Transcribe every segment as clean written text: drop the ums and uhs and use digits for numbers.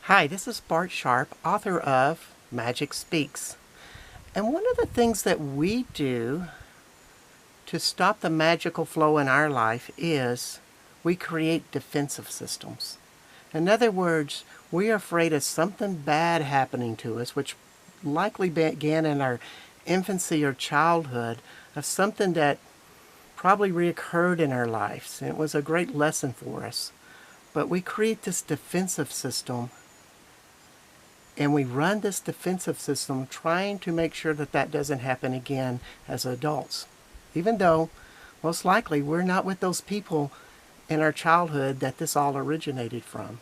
Hi, this is Bart Sharp, author of Magic Speaks. And one of the things that we do to stop the magical flow in our life is we create defensive systems. In other words, we are afraid of something bad happening to us, which likely began in our infancy or childhood, of something that probably reoccurred in our lives. And it was a great lesson for us. But we create this defensive system, and we run this defensive system trying to make sure that that doesn't happen again as adults. Even though, most likely, we're not with those people in our childhood that this all originated from.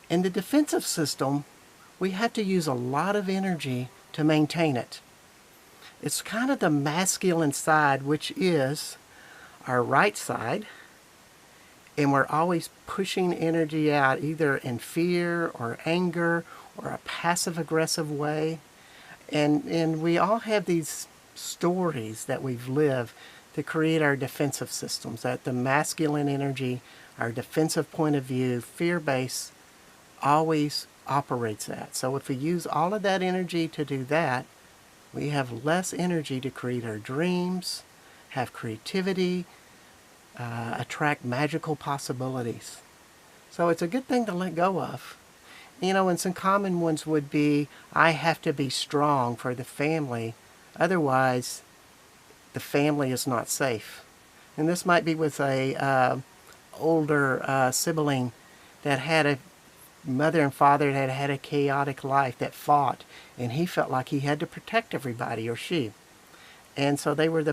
In the defensive system, we have to use a lot of energy to maintain it. It's kind of the masculine side, which is our right side, and we're always pushing energy out either in fear or anger or a passive aggressive way. And we all have these stories that we've lived to create our defensive systems, that the masculine energy, our defensive point of view, fear-based, always operates that. So if we use all of that energy to do that, we have less energy to create our dreams, have creativity, attract magical possibilities. So it's a good thing to let go of. And some common ones would be, I have to be strong for the family, otherwise the family is not safe. And this might be with a older sibling that had a mother and father that had a chaotic life, that fought, and he felt like he had to protect everybody, or she. And so they were the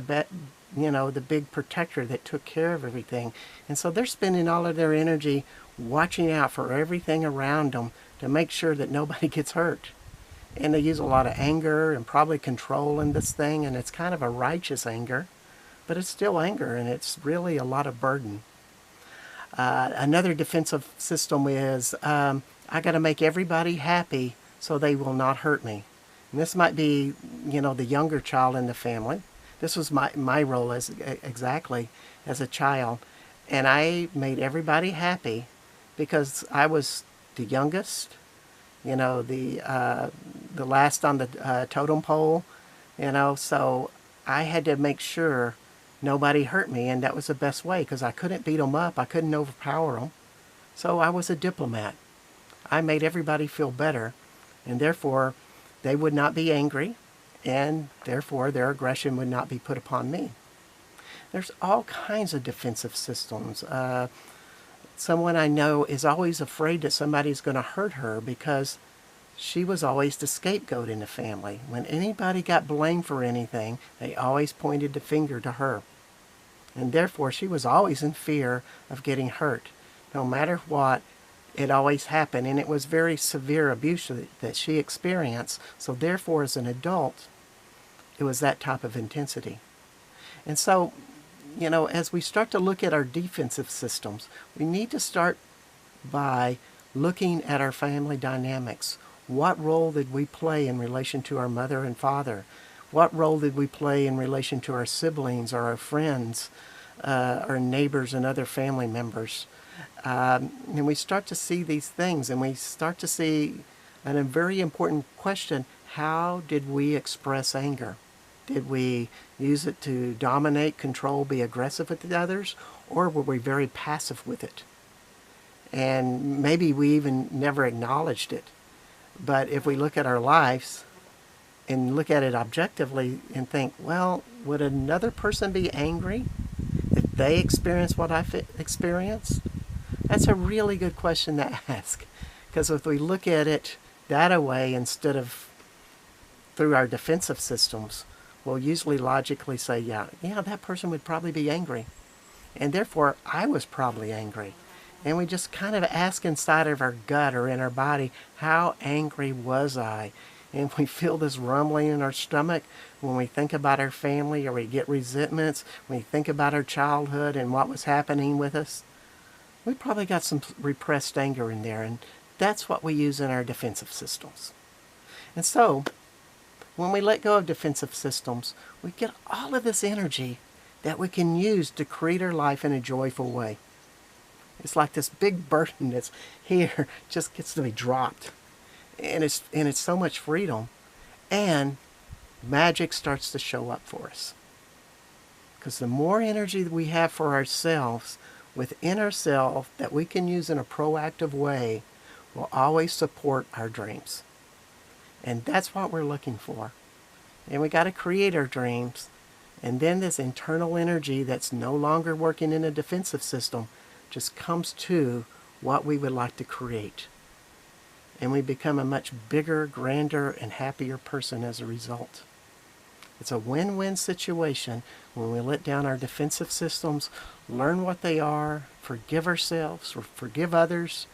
big protector that took care of everything. And so they're spending all of their energy watching out for everything around them to make sure that nobody gets hurt. And they use a lot of anger and probably control in this thing, and it's kind of a righteous anger, but it's still anger, and it's really a lot of burden. Another defensive system is, I got to make everybody happy so they will not hurt me. And this might be, the younger child in the family. This was my role exactly as a child. And I made everybody happy because I was the youngest, the last on the totem pole, so I had to make sure nobody hurt me, and that was the best way because I couldn't beat them up, I couldn't overpower them. So I was a diplomat. I made everybody feel better, and therefore they would not be angry, and therefore their aggression would not be put upon me. There's all kinds of defensive systems. Someone I know is always afraid that somebody's going to hurt her because she was always the scapegoat in the family. When anybody got blamed for anything, they always pointed the finger to her. And therefore she was always in fear of getting hurt. No matter what, it always happened, and it was very severe abuse that she experienced. So therefore, as an adult, it was that type of intensity. And so, as we start to look at our defensive systems, we need to start by looking at our family dynamics. What role did we play in relation to our mother and father? What role did we play in relation to our siblings or our friends, our neighbors and other family members? And we start to see these things, and we start to see a very important question: how did we express anger? Did we use it to dominate, control, be aggressive with the others, or were we very passive with it? And maybe we even never acknowledged it. But if we look at our lives and look at it objectively and think, well, would another person be angry if they experience what I experienced? That's a really good question to ask. Because if we look at it that way instead of through our defensive systems, we'll usually logically say, yeah, that person would probably be angry. And therefore, I was probably angry. And we just kind of ask inside of our gut or in our body, how angry was I? And we feel this rumbling in our stomach when we think about our family, or we get resentments, when we think about our childhood and what was happening with us. We probably got some repressed anger in there, and that's what we use in our defensive systems. And so, when we let go of defensive systems, we get all of this energy that we can use to create our life in a joyful way. It's like this big burden that's here just gets to be dropped. And it's so much freedom. And magic starts to show up for us. Because the more energy that we have for ourselves, within ourselves, that we can use in a proactive way, will always support our dreams. And that's what we're looking for. And we got to create our dreams. And then this internal energy that's no longer working in a defensive system just comes to what we would like to create. And we become a much bigger, grander, and happier person as a result. It's a win-win situation when we let down our defensive systems, learn what they are, forgive ourselves, or forgive others,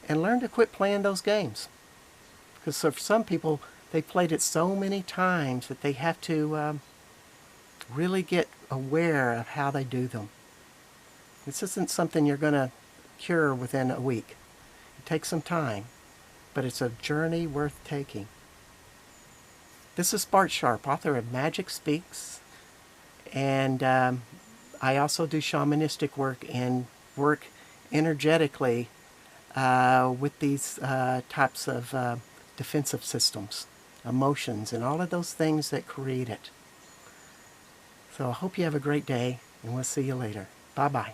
and learn to quit playing those games. Because for some people, they played it so many times that they have to really get aware of how they do them. This isn't something you're going to cure within a week. It takes some time, but it's a journey worth taking. This is Bart Sharp, author of Magic Speaks, and I also do shamanistic work and work energetically with these types of defensive systems, emotions, and all of those things that create it. So I hope you have a great day, and we'll see you later. Bye-bye.